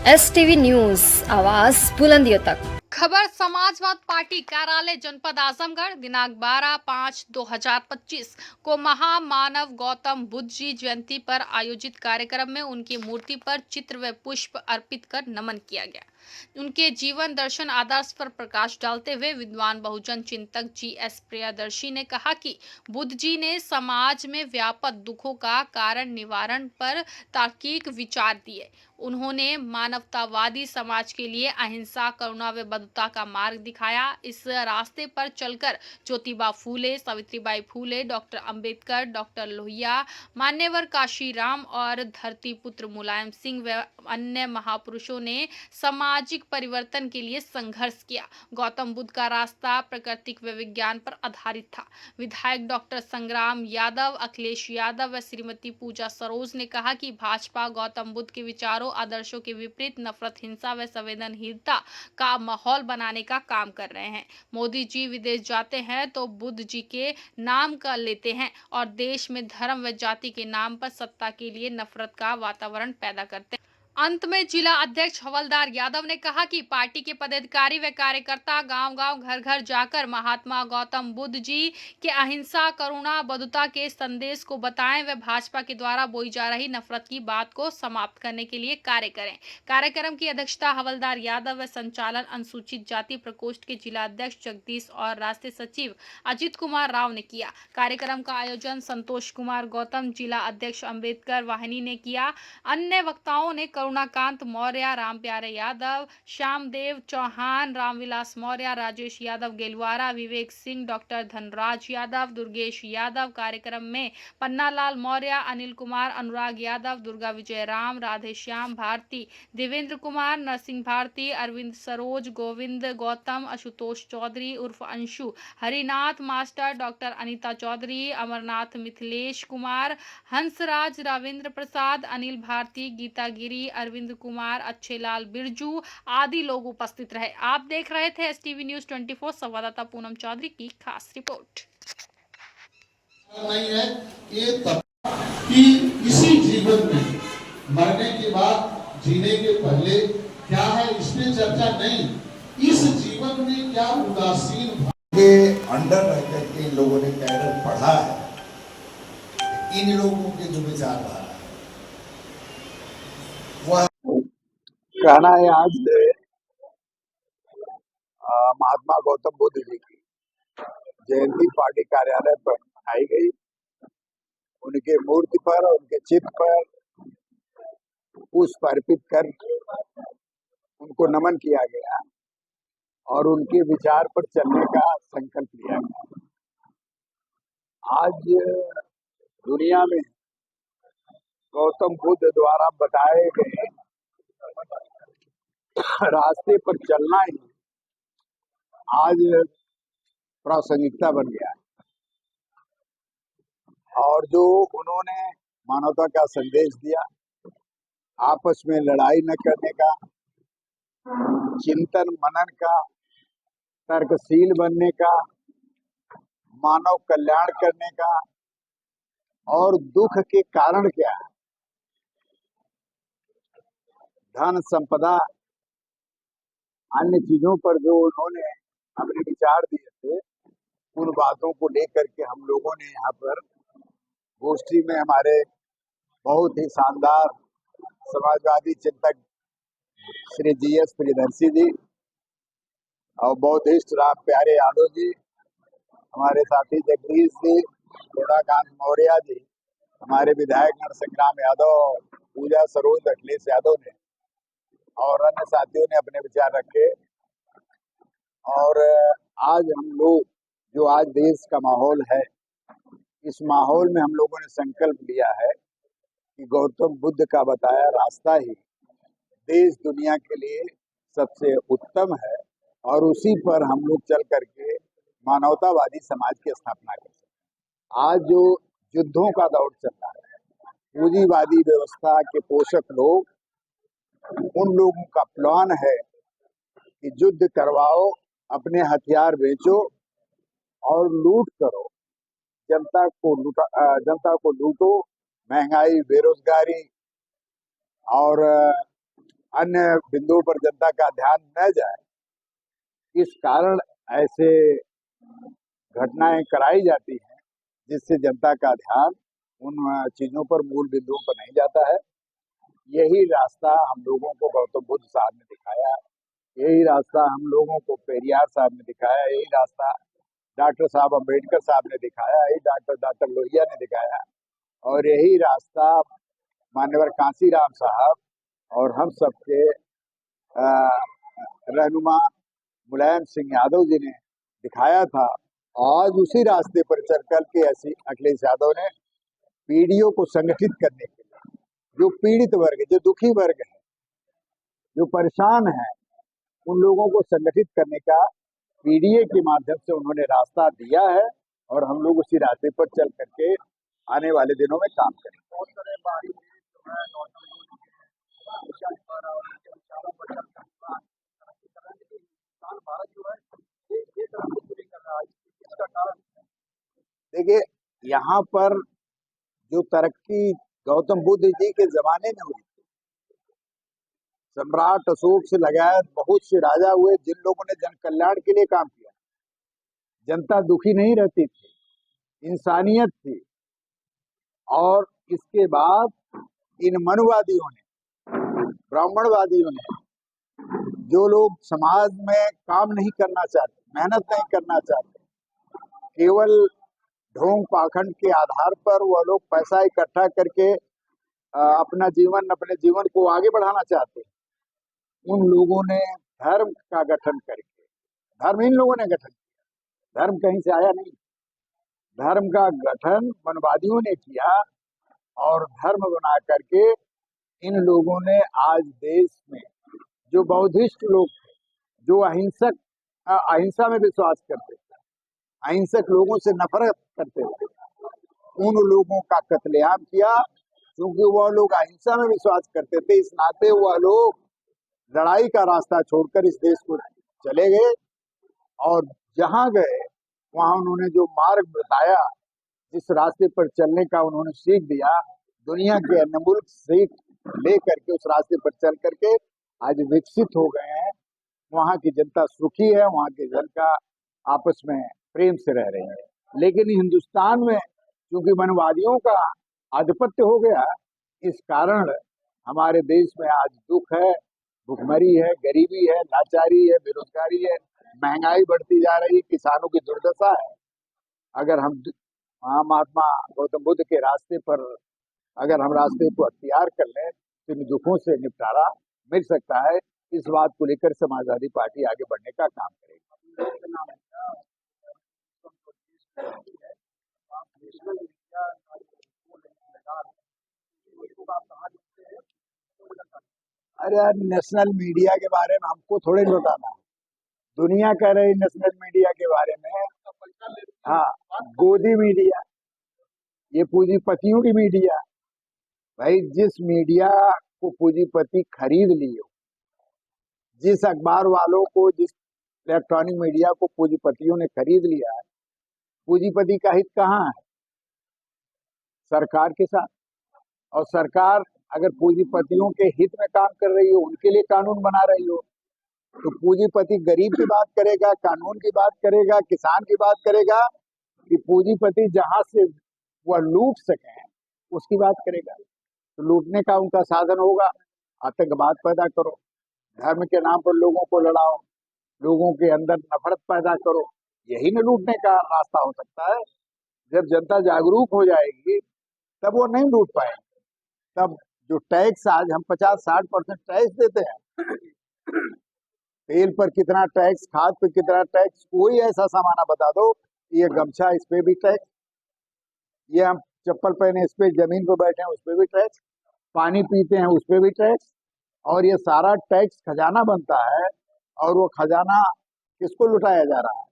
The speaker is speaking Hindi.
STV न्यूज, आवाज बुलंदियों तक। खबर समाजवाद पार्टी कार्यालय जनपद आजमगढ़ दिनांक 12/5/2025 को महामानव गौतम बुद्ध जी जयंती पर आयोजित कार्यक्रम में उनकी मूर्ति पर चित्र व पुष्प अर्पित कर नमन किया गया। उनके जीवन दर्शन आदर्श पर प्रकाश डालते हुए विद्वान बहुजन चिंतक GS प्रियदर्शी ने कहा कि बुद्ध जी ने समाज में व्यापक दुखों का कारण निवारण पर तार्किक विचार दिए। उन्होंने मानवतावादी समाज के लिए अहिंसा, करुणा व बंधुता का मार्ग दिखाया। इस रास्ते पर चलकर ज्योतिबा फूले, सावित्रीबाई फूले, डॉक्टर अंबेडकर, डॉक्टर लोहिया, मान्यवर काशीराम और धरती पुत्र मुलायम सिंह व अन्य महापुरुषों ने सामाजिक परिवर्तन के लिए संघर्ष किया। गौतम बुद्ध का रास्ता प्राकृतिक व विज्ञान पर आधारित था। विधायक डॉक्टर संग्राम यादव, अखिलेश यादव व श्रीमती पूजा सरोज ने कहा कि भाजपा गौतम बुद्ध के विचारों आदर्शों के विपरीत नफरत, हिंसा व संवेदनहीनता का माहौल बनाने का काम कर रहे हैं। मोदी जी विदेश जाते हैं तो बुद्ध जी के नाम का लेते हैं और देश में धर्म व जाति के नाम पर सत्ता के लिए नफरत का वातावरण पैदा करते हैं। अंत में जिला अध्यक्ष हवलदार यादव ने कहा कि पार्टी के पदाधिकारी व कार्यकर्ता गांव-गांव, घर-घर जाकर महात्मा गौतम बुद्ध जी के अहिंसा, करुणा, बंधुता के संदेश को बताएं व भाजपा के द्वारा बोई जा रही नफरत की बात को समाप्त करने के लिए कार्य करें। कार्यक्रम की अध्यक्षता हवलदार यादव व संचालन अनुसूचित जाति प्रकोष्ठ के जिला अध्यक्ष जगदीश और राष्ट्रीय सचिव अजित कुमार राव ने किया। कार्यक्रम का आयोजन संतोष कुमार गौतम, जिला अध्यक्ष अम्बेडकर वाहिनी ने किया। अन्य वक्ताओं ने करुणाकांत मौर्य, रामप्यारे यादव, श्यामदेव चौहान, रामविलास मौर्य, राजेश यादव गेलवारा, विवेक सिंह, डॉक्टर धनराज यादव, दुर्गेश यादव। कार्यक्रम में पन्नालाल मौर्य, अनिल कुमार, अनुराग यादव, दुर्गा विजय राम, राधेश्याम भारती, देवेंद्र कुमार, नरसिंह भारती, अरविंद सरोज, गोविंद गौतम, आशुतोष चौधरी उर्फ अंशु, हरिनाथ मास्टर, डॉक्टर अनीता चौधरी, अमरनाथ, मिथिलेश कुमार, हंसराज, रविंद्र प्रसाद, अनिल भारती, गीता गिरी, अरविंद कुमार, अच्छेलाल बिरजू आदि लोग उपस्थित रहे। आप देख रहे थे STV न्यूज 24, संवाददाता पूनम चौधरी की खास रिपोर्ट। नहीं है ये तब कि इसी जीवन में मरने के बाद जीने के पहले क्या है इसमें चर्चा नहीं, इस जीवन में क्या उदासीन के अंडर रहकर के इन लोगों ने कैडर पढ़ा है। इन लोगों के जो विचारधारा वह कहना है आज महात्मा गौतम बुद्ध जी की जयंती पार्टी कार्यालय पर मनाई गई। उनके मूर्ति पर, उनके चित्र पर पुष्प अर्पित कर उनको नमन किया गया और उनके विचार पर चलने का संकल्प लिया गया। आज दुनिया में गौतम बुद्ध द्वारा बताए गए रास्ते पर चलना ही आज प्रासंगिकता बन गया है। और जो उन्होंने मानवता का संदेश दिया, आपस में लड़ाई न करने का, चिंतन मनन का, तर्कशील बनने का, मानव कल्याण करने का, और दुख के कारण क्या है, धन संपदा अन्य चीजों पर जो उन्होंने अपने विचार दिए थे, उन बातों को लेकर के हम लोगों ने यहाँ पर गोष्ठी में हमारे बहुत ही शानदार समाजवादी चिंतक श्री GS प्रियदर्शी जी और बौद्धिस्ट रामप्यारे यादव जी, हमारे साथी जगदीश जी, करुणाकांत मौर्य जी, हमारे विधायक नरसंग्राम यादव, पूजा सरोज, अखिलेश यादव ने और अन्य साथियों ने अपने विचार रखे। और आज हम लोग जो आज देश का माहौल है, इस माहौल में हम लोगों ने संकल्प लिया है कि गौतम बुद्ध का बताया रास्ता ही देश दुनिया के लिए सबसे उत्तम है और उसी पर हम लोग चल करके मानवतावादी समाज की स्थापना कर सकते। आज जो युद्धों का दौर चल रहा है, पूंजीवादी व्यवस्था के पोषक लोग, उन लोगों का प्लान है कि युद्ध करवाओ, अपने हथियार बेचो और लूट करो, जनता को लूटो, महंगाई, बेरोजगारी और अन्य बिंदुओं पर जनता का ध्यान न जाए, इस कारण ऐसे घटनाएं कराई जाती हैं जिससे जनता का ध्यान उन चीजों पर, मूल बिंदुओं पर नहीं जाता है। यही रास्ता हम लोगों को गौतम बुद्ध साहब ने दिखाया, यही रास्ता हम लोगों को पेरियार साहब ने दिखाया, यही रास्ता डॉक्टर साहब अम्बेडकर साहब ने दिखाया, यही डॉक्टर लोहिया ने दिखाया, और यही रास्ता मान्यवर कांसीराम साहब और हम सबके रहनुमा मुलायम सिंह यादव जी ने दिखाया था। आज उसी रास्ते पर चल कर के ऐसी अखिलेश यादव ने पीढ़ियों को संगठित करने के लिए, जो पीड़ित वर्ग, जो दुखी वर्ग है, जो परेशान है, उन लोगों को संगठित करने का पीडीए के माध्यम से उन्होंने रास्ता दिया है, और हम लोग उसी रास्ते पर चल करके आने वाले दिनों में काम करेंगे। देखिए, यहाँ पर जो तरक्की गौतम बुद्ध जी के जमाने में हुई, सम्राट अशोक से लगाया बहुत से राजा हुए जिन लोगों ने जन कल्याण के लिए काम किया, जनता दुखी नहीं रहती थी, इंसानियत थी। और इसके बाद इन मनुवादियों ने, ब्राह्मणवादियों ने, जो लोग समाज में काम नहीं करना चाहते, मेहनत नहीं करना चाहते, केवल ढोंग पाखंड के आधार पर वह लोग पैसा इकट्ठा करके अपने जीवन को आगे बढ़ाना चाहते, उन लोगों ने धर्म का गठन करके, धर्म इन लोगों ने गठन किया, धर्म कहीं से आया नहीं, धर्म का गठन वनवादियों ने किया, और धर्म बना करके इन लोगों ने आज देश में जो बौद्धिस्ट लोग थे, जो अहिंसा में विश्वास करते थे, अहिंसक लोगों से नफरत करते थे, उन लोगों का कत्लेआम किया। क्योंकि वह लोग अहिंसा में विश्वास करते थे, इस नाते वह लोग लड़ाई का रास्ता छोड़कर इस देश को चले गए, और जहां गए वहां उन्होंने जो मार्ग बताया, जिस रास्ते पर चलने का उन्होंने सीख दिया, दुनिया के अन्य मुल्क सीख ले करके उस रास्ते पर चल करके आज विकसित हो गए हैं। वहां की जनता सुखी है, वहां की जनता आपस में प्रेम से रह रही है। लेकिन हिंदुस्तान में क्योंकि वनवादियों का आधिपत्य हो गया, इस कारण हमारे देश में आज दुख है, भुखमरी है, गरीबी है, लाचारी है, बेरोजगारी है, महंगाई बढ़ती जा रही है, किसानों की दुर्दशा है। अगर हम महात्मा गौतम बुद्ध के रास्ते पर अगर हम रास्ते को अख्तियार कर लें तो इन दुखों से निपटारा मिल सकता है। इस बात को लेकर समाजवादी पार्टी आगे बढ़ने का काम करेगी। अरे यार, नेशनल मीडिया के बारे में हमको थोड़े बताना है, दुनिया कह रही नेशनल मीडिया के बारे में। हाँ, गोदी मीडिया, ये पूंजीपतियों की मीडिया। भाई, जिस मीडिया को पूंजीपति खरीद लिए, जिस अखबार वालों को, जिस इलेक्ट्रॉनिक मीडिया को पूंजीपतियों ने खरीद लिया है, पूंजीपति का हित कहाँ है? सरकार के साथ। और सरकार अगर पूंजीपतियों के हित में काम कर रही हो, उनके लिए कानून बना रही हो, तो पूंजीपति गरीब की बात करेगा, कानून की बात करेगा, किसान की बात करेगा, कि पूंजीपति जहां से वह लूट सके उसकी बात करेगा। तो लूटने का उनका साधन होगा, आतंकवाद पैदा करो, धर्म के नाम पर लोगों को लड़ाओ, लोगों के अंदर नफरत पैदा करो, यही न लूटने का रास्ता हो सकता है। जब जनता जागरूक हो जाएगी तब वो नहीं लूट पाएंगे। तब जो टैक्स आज हम 50-60% टैक्स देते हैं, तेल पर कितना टैक्स, खाद पर कितना टैक्स, कोई ऐसा सामान बता दो, ये गमछा इस पे भी टैक्स, ये हम चप्पल पहने इस पे, जमीन पर बैठे हैं उस पे भी टैक्स, पानी पीते हैं उस पे भी टैक्स, और ये सारा टैक्स खजाना बनता है। और वो खजाना किसको लुटाया जा रहा है?